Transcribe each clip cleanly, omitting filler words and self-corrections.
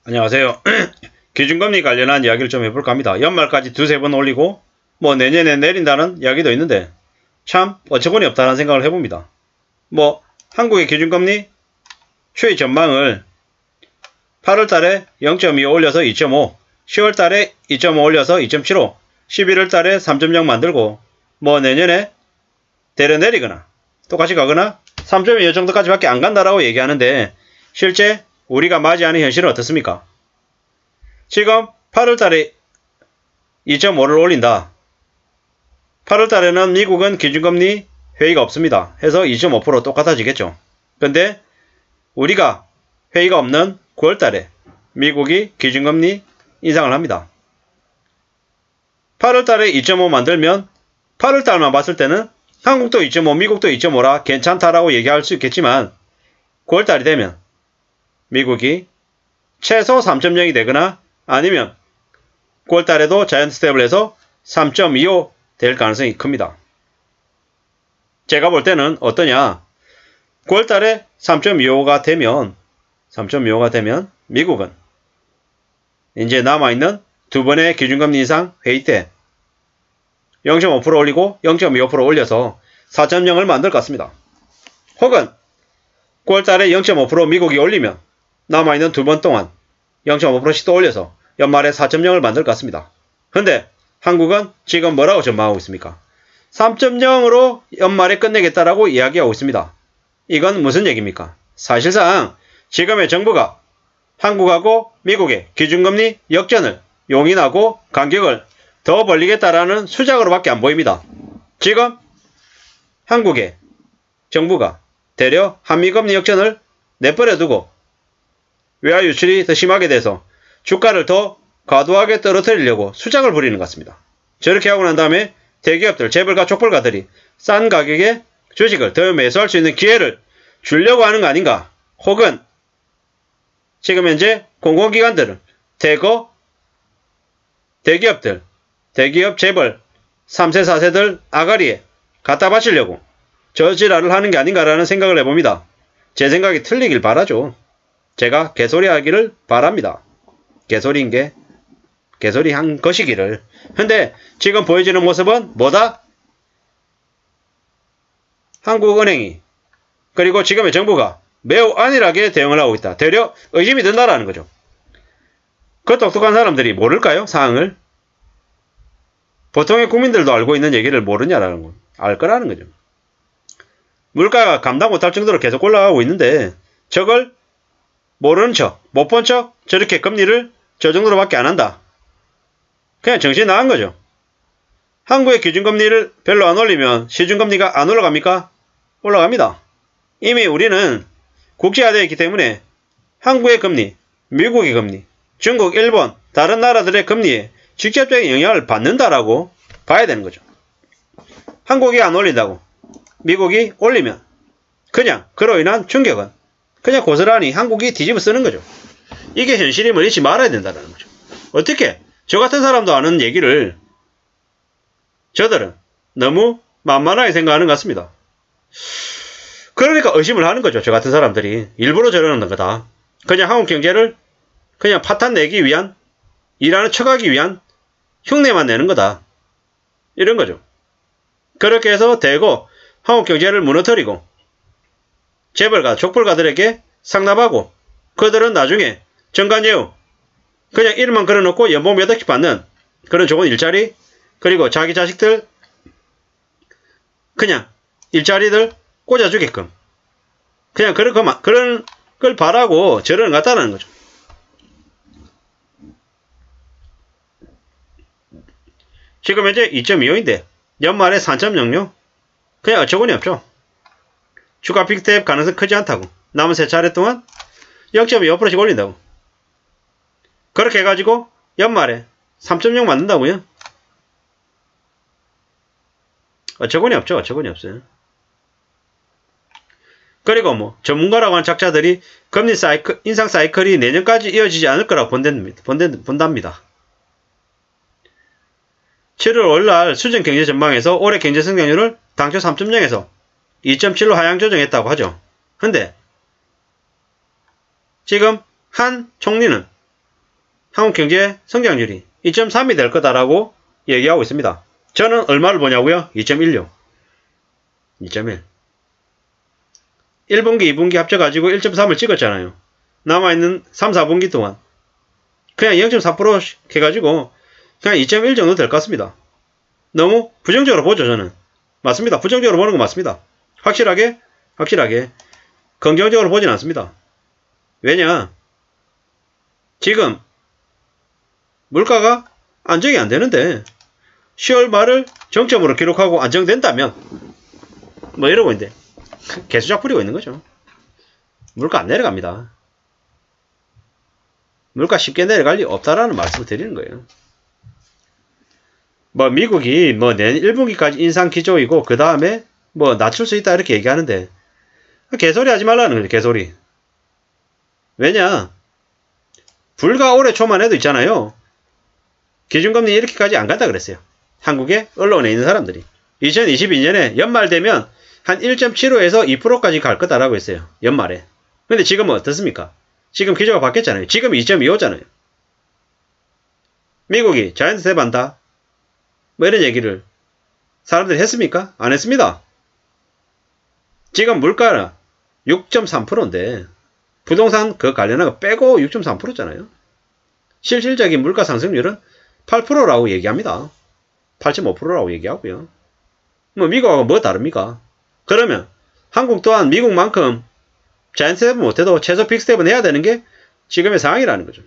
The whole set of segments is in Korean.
안녕하세요. 기준금리 관련한 이야기를 좀 해볼까 합니다. 연말까지 두세 번 올리고 뭐 내년에 내린다는 이야기도 있는데 참 어처구니 없다는 생각을 해봅니다. 뭐 한국의 기준금리 추이 전망을 8월달에 0.25 올려서 2.5, 10월달에 2.5 올려서 2.75, 11월달에 3.0 만들고 뭐 내년에 대려 내리거나 똑같이 가거나 3.25 정도까지밖에 안 간다라고 얘기하는데 실제 우리가 맞이하는 현실은 어떻습니까? 지금 8월달에 2.5를 올린다. 8월달에는 미국은 기준금리 회의가 없습니다. 해서 2.5% 똑같아지겠죠. 근데 우리가 회의가 없는 9월달에 미국이 기준금리 인상을 합니다. 8월달에 2.5 만들면 8월달만 봤을 때는 한국도 2.5, 미국도 2.5라 괜찮다라고 얘기할 수 있겠지만 9월달이 되면 미국이 최소 3.0이 되거나 아니면 9월달에도 자이언트 스텝을 해서 3.25 될 가능성이 큽니다. 제가 볼 때는 어떠냐? 9월달에 3.25가 되면 미국은 이제 남아있는 두 번의 기준금리 인상 회의 때 0.5% 올리고 0.25% 올려서 4.0을 만들 것 같습니다. 혹은 9월달에 0.5% 미국이 올리면 남아있는 두 번 동안 0.5%씩 또 올려서 연말에 4.0을 만들 것 같습니다. 근데 한국은 지금 뭐라고 전망하고 있습니까? 3.0으로 연말에 끝내겠다라고 이야기하고 있습니다. 이건 무슨 얘기입니까? 사실상 지금의 정부가 한국하고 미국의 기준금리 역전을 용인하고 간격을 더 벌리겠다라는 수작으로밖에 안 보입니다. 지금 한국의 정부가 대려 한미금리 역전을 내버려두고 외화 유출이 더 심하게 돼서 주가를 더 과도하게 떨어뜨리려고 수작을 부리는 것 같습니다. 저렇게 하고 난 다음에 대기업들, 재벌가, 촉불가들이 싼 가격에 주식을 더 매수할 수 있는 기회를 주려고 하는 거 아닌가? 혹은 지금 현재 공공기관들은 대거 대기업들, 대기업 재벌 3세, 4세들 아가리에 갖다 바치려고 저지랄을 하는 게 아닌가라는 생각을 해봅니다. 제 생각이 틀리길 바라죠. 제가 개소리 하기를 바랍니다. 개소리인 게 개소리 한 것이기를. 근데 지금 보여지는 모습은 뭐다? 한국은행이 그리고 지금의 정부가 매우 안일하게 대응을 하고 있다. 되려 의심이 든다라는 거죠. 그 똑똑한 사람들이 모를까요? 사항을. 보통의 국민들도 알고 있는 얘기를 모르냐라는 거. 알 거라는 거죠. 물가가 감당 못할 정도로 계속 올라가고 있는데 저걸 모르는 척, 못 본 척 저렇게 금리를 저 정도로밖에 안 한다. 그냥 정신 나간 거죠. 한국의 기준금리를 별로 안 올리면 시중금리가 안 올라갑니까? 올라갑니다. 이미 우리는 국제화되어 있기 때문에 한국의 금리, 미국의 금리, 중국, 일본, 다른 나라들의 금리에 직접적인 영향을 받는다라고 봐야 되는 거죠. 한국이 안 올린다고 미국이 올리면 그냥 그로 인한 충격은 그냥 고스란히 한국이 뒤집어 쓰는 거죠. 이게 현실임을 잊지 말아야 된다는 거죠. 어떻게 저 같은 사람도 아는 얘기를 저들은 너무 만만하게 생각하는 것 같습니다. 그러니까 의심을 하는 거죠. 저 같은 사람들이 일부러 저러는 거다. 그냥 한국 경제를 그냥 파탄 내기 위한, 일하는 척하기 위한 흉내만 내는 거다. 이런 거죠. 그렇게 해서 대거 한국 경제를 무너뜨리고 재벌가, 족벌가들에게 상납하고 그들은 나중에 정관예우 그냥 이름만 걸어놓고 연봉 몇 억씩 받는 그런 좋은 일자리, 그리고 자기 자식들 그냥 일자리들 꽂아주게끔 그냥 그런 걸 바라고 저러는 것 같다는 거죠. 지금 현재 2.25인데 연말에 3.06 그냥 어처구니 없죠. 주가 빅탭 가능성 크지 않다고. 남은 3차례 동안 0.25%씩 올린다고. 그렇게 해가지고 연말에 3.0 만든다고요? 어처구니 없죠. 어처구니 없어요. 그리고 뭐 전문가라고 하는 작자들이 금리 인상 사이클이 내년까지 이어지지 않을 거라고 본답니다. 7월 월날 수정 경제 전망에서 올해 경제 성장률을 당초 3.0에서 2.7로 하향 조정했다고 하죠. 근데 지금 한 총리는 한국 경제 성장률이 2.3이 될 거다라고 얘기하고 있습니다. 저는 얼마를 보냐고요? 2.16. 2.1. 1분기, 2분기 합쳐가지고 1.3을 찍었잖아요. 남아있는 3, 4분기 동안. 그냥 0.4% 해가지고 그냥 2.1 정도 될 것 같습니다. 너무 부정적으로 보죠, 저는. 맞습니다. 부정적으로 보는 거 맞습니다. 확실하게 긍정적으로 보진 않습니다. 왜냐? 지금 물가가 안정이 안 되는데 10월 말을 정점으로 기록하고 안정된다면 뭐 이러고 있는데 개수작 부리고 있는 거죠. 물가 안 내려갑니다. 물가 쉽게 내려갈 리 없다라는 말씀을 드리는 거예요. 뭐 미국이 뭐 내년 1분기까지 인상 기조이고 그 다음에 뭐 낮출 수 있다 이렇게 얘기하는데 개소리 하지 말라는 거죠. 개소리. 왜냐? 불과 올해 초만 해도 있잖아요. 기준금리 이렇게까지 안 간다 그랬어요. 한국의 언론에 있는 사람들이. 2022년에 연말 되면 한 1.75에서 2%까지 갈 거다라고 했어요. 연말에. 근데 지금은 어떻습니까? 지금 기조가 바뀌었잖아요. 지금 2.25잖아요. 미국이 자이언트 탭한다. 뭐 이런 얘기를 사람들이 했습니까? 안 했습니다. 지금 물가는 6.3%인데 부동산 그 관련한 거 빼고 6.3%잖아요. 실질적인 물가 상승률은 8%라고 얘기합니다. 8.5%라고 얘기하고요. 뭐 미국하고 뭐 다릅니까? 그러면 한국 또한 미국만큼 자이언트 탭은 못해도 최소 빅스텝은 해야 되는 게 지금의 상황이라는 거죠.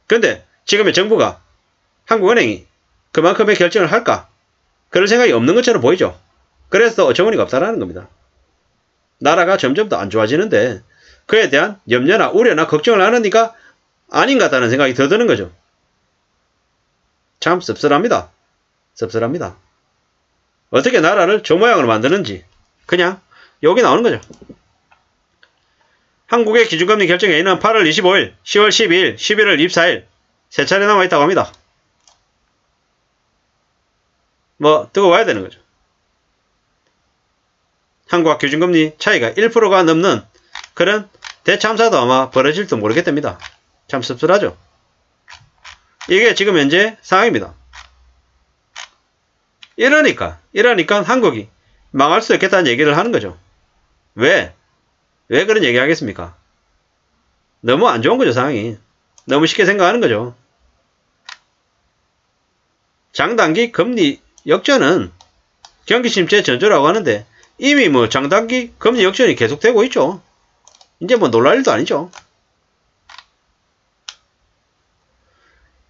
그런데 지금의 정부가 한국은행이 그만큼의 결정을 할까? 그럴 생각이 없는 것처럼 보이죠. 그래서 어처구니가 없다라는 겁니다. 나라가 점점 더 안 좋아지는데 그에 대한 염려나 우려나 걱정을 하느니까 아닌 것 같다는 생각이 더 드는 거죠. 참 씁쓸합니다. 씁쓸합니다. 어떻게 나라를 저 모양으로 만드는지 그냥 여기 나오는 거죠. 한국의 기준금리 결정회의는 8월 25일, 10월 12일, 11월 24일 세 차례 남아있다고 합니다. 뭐 뜨거워야 되는 거죠. 한국과 기준금리 차이가 1%가 넘는 그런 대참사도 아마 벌어질지도 모르겠답니다. 참 씁쓸하죠. 이게 지금 현재 상황입니다. 이러니까 한국이 망할 수 있겠다는 얘기를 하는 거죠. 왜 그런 얘기 하겠습니까? 너무 안 좋은 거죠, 상황이. 너무 쉽게 생각하는 거죠. 장단기 금리 역전은 경기 침체 전조라고 하는데 이미 뭐 장단기 금리 역전이 계속되고 있죠. 이제 뭐 놀랄 일도 아니죠.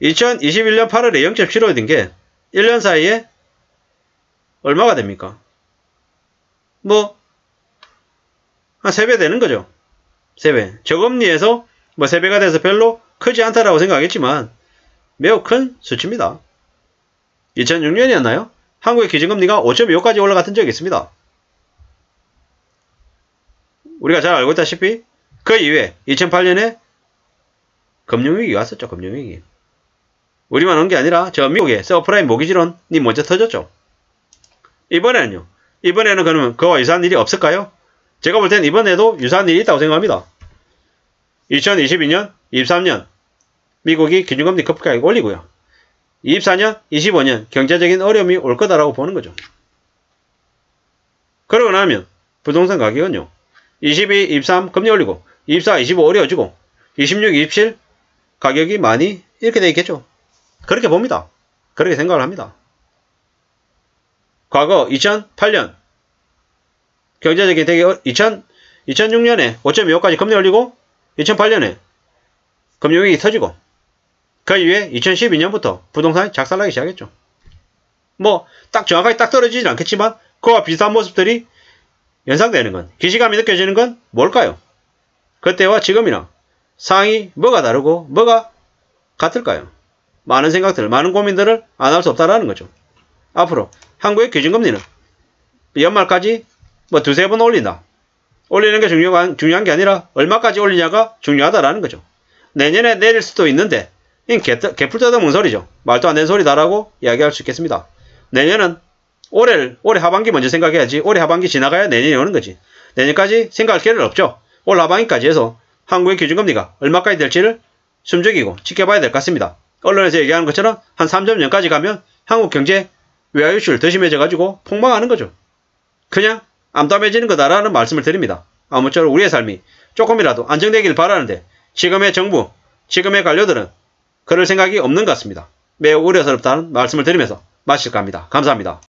2021년 8월에 0.75이 된 게 1년 사이에 얼마가 됩니까? 뭐 한 3배 되는 거죠. 3배. 저금리에서 뭐 3배가 돼서 별로 크지 않다라고 생각했지만 매우 큰 수치입니다. 2006년이었나요? 한국의 기준금리가 5.25까지 올라갔던 적이 있습니다. 우리가 잘 알고 있다시피 그 이후에 2008년에 금융위기가 왔었죠. 금융위기. 우리만 온 게 아니라 저 미국의 서프라임 모기지론이 먼저 터졌죠. 이번에는 그러면 그와 유사한 일이 없을까요? 제가 볼 때는 이번에도 유사한 일이 있다고 생각합니다. 2022년, 23년 미국이 기준금리 급격하게 올리고요. 24년, 25년 경제적인 어려움이 올 거다라고 보는 거죠. 그러고 나면 부동산 가격은요. 22, 23 금리 올리고 24, 25 어려워지고 26, 27 가격이 많이 이렇게 돼 있겠죠. 그렇게 봅니다. 그렇게 생각을 합니다. 과거 2008년 경제적인 되게 2006년에 5.25까지 금리 올리고 2008년에 금융위기 터지고 그 이후에 2012년부터 부동산이 작살나기 시작했죠. 뭐 딱 정확하게 딱 떨어지진 않겠지만 그와 비슷한 모습들이 연상되는 건 기시감이 느껴지는 건 뭘까요? 그때와 지금이나 상황이 뭐가 다르고 뭐가 같을까요? 많은 생각들, 많은 고민들을 안 할 수 없다라는 거죠. 앞으로 한국의 기준금리는 연말까지 뭐 2-3번 올린다. 올리는 게 중요한 게 아니라 얼마까지 올리냐가 중요하다라는 거죠. 내년에 내릴 수도 있는데 개풀 뜯어먹는 소리죠. 말도 안 되는 소리다라고 이야기할 수 있겠습니다. 내년은 올해 하반기 먼저 생각해야지. 올해 하반기 지나가야 내년이 오는 거지. 내년까지 생각할 기회는 없죠. 올 하반기까지 해서 한국의 기준금리가 얼마까지 될지를 숨죽이고 지켜봐야 될 것 같습니다. 언론에서 얘기하는 것처럼 한 3.0까지 가면 한국 경제 외화 유출 더 심해져가지고 폭망하는 거죠. 그냥 암담해지는 거다라는 말씀을 드립니다. 아무쪼록 우리의 삶이 조금이라도 안정되길 바라는데 지금의 정부, 지금의 관료들은 그럴 생각이 없는 것 같습니다. 매우 우려스럽다는 말씀을 드리면서 마칠까 합니다. 감사합니다.